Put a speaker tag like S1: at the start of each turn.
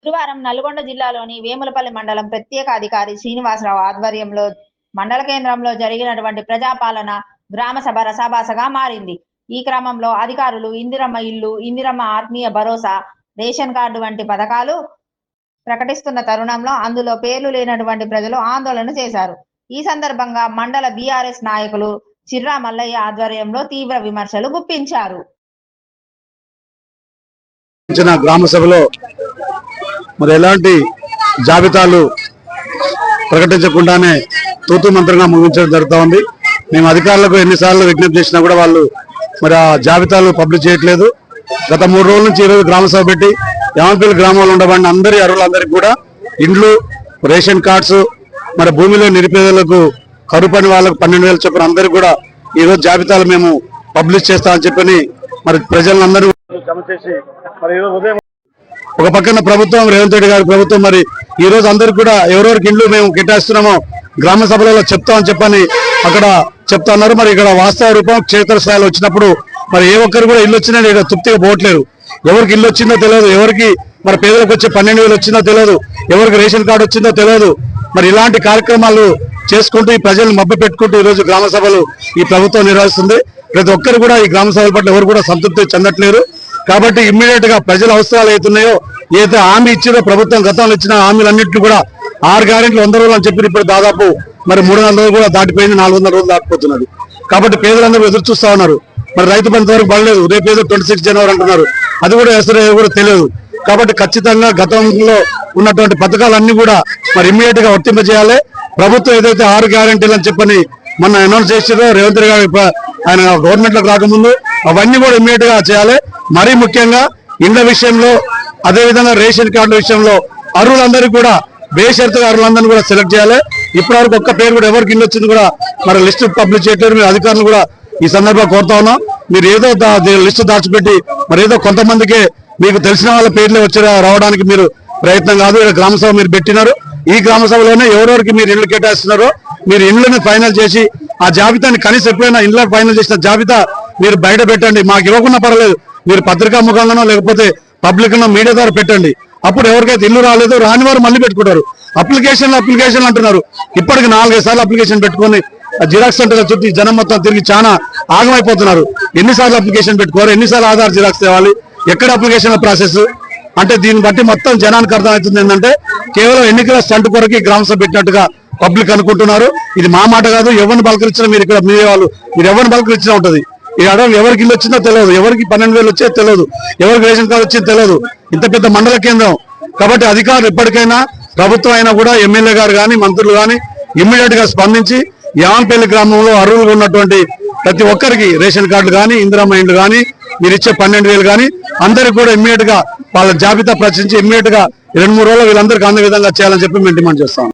S1: గురువారం నల్గొండ జిల్లాలోని వేములపల్లి మండలం ప్రత్యేక అధికారి శ్రీనివాసరావు ఆధ్వర్యంలో మండల కేంద్రంలో జరిగినటువంటి ప్రజాపాలన గ్రామ సభ రసాభాసగా మారింది. ఈ క్రమంలో అధికారులు ఇందిరమ్మ ఇల్లు, ఇందిరమ్మ ఆత్మీయ భరోసా, రేషన్ కార్డు వంటి పథకాలు ప్రకటిస్తున్న తరుణంలో అందులో పేర్లు లేనటువంటి ప్రజలు ఆందోళన చేశారు. ఈ సందర్భంగా మండల బీఆర్ఎస్ నాయకులు చిర్రా మల్లయ్య ఆధ్వర్యంలో తీవ్ర విమర్శలు గుప్పించారు.
S2: గ్రామ సభలో మరి ఎలాంటి జాబితాలు ప్రకటించకుండానే తూతు మంత్రంగా ముగించడం జరుగుతూ ఉంది. మేము అధికారులకు ఎన్నిసార్లు విజ్ఞప్తి చేసినా కూడా వాళ్ళు మరి ఆ జాబితాలు పబ్లిష్ చేయట్లేదు. గత 3 రోజుల నుంచి ఈరోజు గ్రామ సభ పెట్టి యామపల్లి గ్రామంలో ఉండబడిన అందరి అర్హులందరికీ కూడా ఇండ్లు, రేషన్ కార్డ్స్, మరి భూమిలో నిరుపేదలకు కరువు పని వాళ్ళకు 12,000 చొప్పున అందరికీ కూడా ఈరోజు జాబితాలు మేము పబ్లిష్ చేస్తామని చెప్పని మరి ప్రజలందరూ జమ చేసి మరి ఈరోజు ఉదయం ఒక పక్కన ప్రభుత్వం రేవంత్ రెడ్డి గారి ప్రభుత్వం మరి ఈ రోజు అందరికి కూడా ఎవరెవరికి ఇండ్లు మేము కేటాయిస్తున్నామో గ్రామ సభలలో చెప్తామని చెప్పని అక్కడ చెప్తా ఉన్నారు. మరి ఇక్కడ వాస్తవ రూపం క్షేత్రస్థాయిలో వచ్చినప్పుడు మరి ఏ ఒక్కరు కూడా ఇల్లు వచ్చినా ఇక్కడ తృప్తిగా పోవట్లేరు. ఎవరికి ఇల్లు వచ్చిందో తెలియదు, ఎవరికి మరి పేదలకు వచ్చే 12,000 వచ్చిందో తెలియదు, ఎవరికి రేషన్ కార్డు వచ్చిందో తెలియదు. మరి ఇలాంటి కార్యక్రమాలు చేసుకుంటూ ఈ ప్రజలను మభ్య పెట్టుకుంటూ ఈ రోజు గ్రామ సభలు ఈ ప్రభుత్వం నిర్వహిస్తుంది. ప్రతి ఒక్కరు కూడా ఈ గ్రామ సభల పట్ల ఎవరు కూడా సంతృప్తి చెందట్లేరు. కాబట్టి ఇమ్మీడియట్ గా ప్రజల అవసరాలు అవుతున్నాయో ఏదైతే హామీ ఇచ్చిందో ప్రభుత్వం గతంలో ఇచ్చిన హామీలన్నింటినీ కూడా 6 గ్యారెంటీలు 100 రోజులు అని చెప్పి ఇప్పుడు దాదాపు మరి 300 రోజులు కూడా దాటిపోయింది, 400 రోజులు దాటిపోతున్నది. కాబట్టి పేదలందరూ ఎదురు చూస్తా ఉన్నారు. మరి రైతు బంధు వరకు పడలేదు, రేపు ఏదో 26 జనవరి అంటున్నారు, అది కూడా ఎసరు కూడా తెలియదు. కాబట్టి ఖచ్చితంగా గతంలో ఉన్నటువంటి పథకాలన్నీ కూడా మరి ఇమ్మీడియట్ గా వర్తింపజేయాలి. ప్రభుత్వం ఏదైతే 6 గ్యారెంటీలు అని చెప్పని మొన్న అనౌన్స్ చేసారో రేవంత్ రెడ్డి గారు ఆయన గవర్నమెంట్ లోకి రాకముందు అవన్నీ కూడా ఇమ్మీడియట్ గా చేయాలి. మరీ ముఖ్యంగా ఇండ్ల విషయంలో, అదేవిధంగా రేషన్ కార్డుల విషయంలో అర్హులందరికీ కూడా బేషరతుగా అర్హులందరినీ కూడా సెలెక్ట్ చేయాలి. ఇప్పటివరకు ఒక్క పేరు కూడా ఎవరికి ఇల్లు వచ్చింది కూడా మరి లిస్టు పబ్లిష్ చేయట్లేదు. మీరు అధికారులు కూడా ఈ సందర్భంగా కోరుతా ఉన్నాం. మీరు ఏదో లిస్టు దాచిపెట్టి మరి ఏదో కొంతమందికే మీకు తెలిసిన వాళ్ళ పేర్లే వచ్చి రావడానికి మీరు ప్రయత్నం కాదు. ఇక్కడ గ్రామ సభ మీరు పెట్టినారు. ఈ గ్రామ సభలోనే ఎవరెవరికి మీరు ఇళ్లు కేటాయిస్తున్నారో మీరు ఇళ్లను ఫైనల్ చేసి ఆ జాబితాని కనీసం ఎప్పుడైనా ఇళ్ల ఫైనల్ చేసిన జాబితా మీరు బయట పెట్టండి. మాకు ఇవ్వకుండా పర్వాలేదు, మీరు పత్రికా ముఖంగానో లేకపోతే పబ్లిక్ మీడియా ద్వారా పెట్టండి. అప్పుడు ఎవరికైతే ఇల్లు రాలేదో రాని వారు మళ్ళీ పెట్టుకుంటారు. అప్లికేషన్ అంటున్నారు. ఇప్పటికి 4-5 సార్లు అప్లికేషన్ పెట్టుకొని జిరాక్స్ సెంటర్ చుట్టూ జనం మొత్తం తిరిగి చాలా ఆగమైపోతున్నారు. ఎన్నిసార్లు అప్లికేషన్ పెట్టుకోవాలి, ఎన్నిసార్లు ఆధార్ జిరాక్స్ తేవాలి, ఎక్కడ అప్లికేషన్ ప్రాసెస్ అంటే దీన్ని బట్టి మొత్తం జనానికి అర్థమవుతుంది ఏంటంటే కేవలం ఎన్నికల స్టంట్ కొరకు గ్రామ సభ పెట్టినట్టుగా పబ్లిక్ అనుకుంటున్నారు. ఇది మా మాట కాదు. ఎవరిని పలకరించినా మీరు ఇక్కడ మీ వాళ్ళు మీరు ఎవరిని పలకరించినా ఉంటుంది. ఈ అడవి ఎవరికి ఇల్లు వచ్చిందో తెలియదు, ఎవరికి 12,000 వచ్చేది తెలియదు, ఎవరికి రేషన్ కార్డు వచ్చేది తెలియదు. ఇంత పెద్ద మండల కేంద్రం కాబట్టి అధికారులు ఎప్పటికైనా ప్రభుత్వం అయినా కూడా ఎమ్మెల్యే గారు కానీ మంత్రులు కానీ ఇమ్మీడియట్ గా స్పందించి యామపల్లి గ్రామంలో అర్హులుగా ఉన్నటువంటి ప్రతి ఒక్కరికి రేషన్ కార్డులు కానీ ఇందిరమ్మ ఇండ్లు కానీ మీరు ఇచ్చే 12,000 కానీ అందరికి కూడా ఇమ్మీడియట్ గా వాళ్ళ జాబితా ప్రచురించి ఇమ్మీడియట్ గా 2-3 రోజులు వీళ్ళందరికీ అందే విధంగా చేయాలని చెప్పి మేము డిమాండ్ చేస్తాం.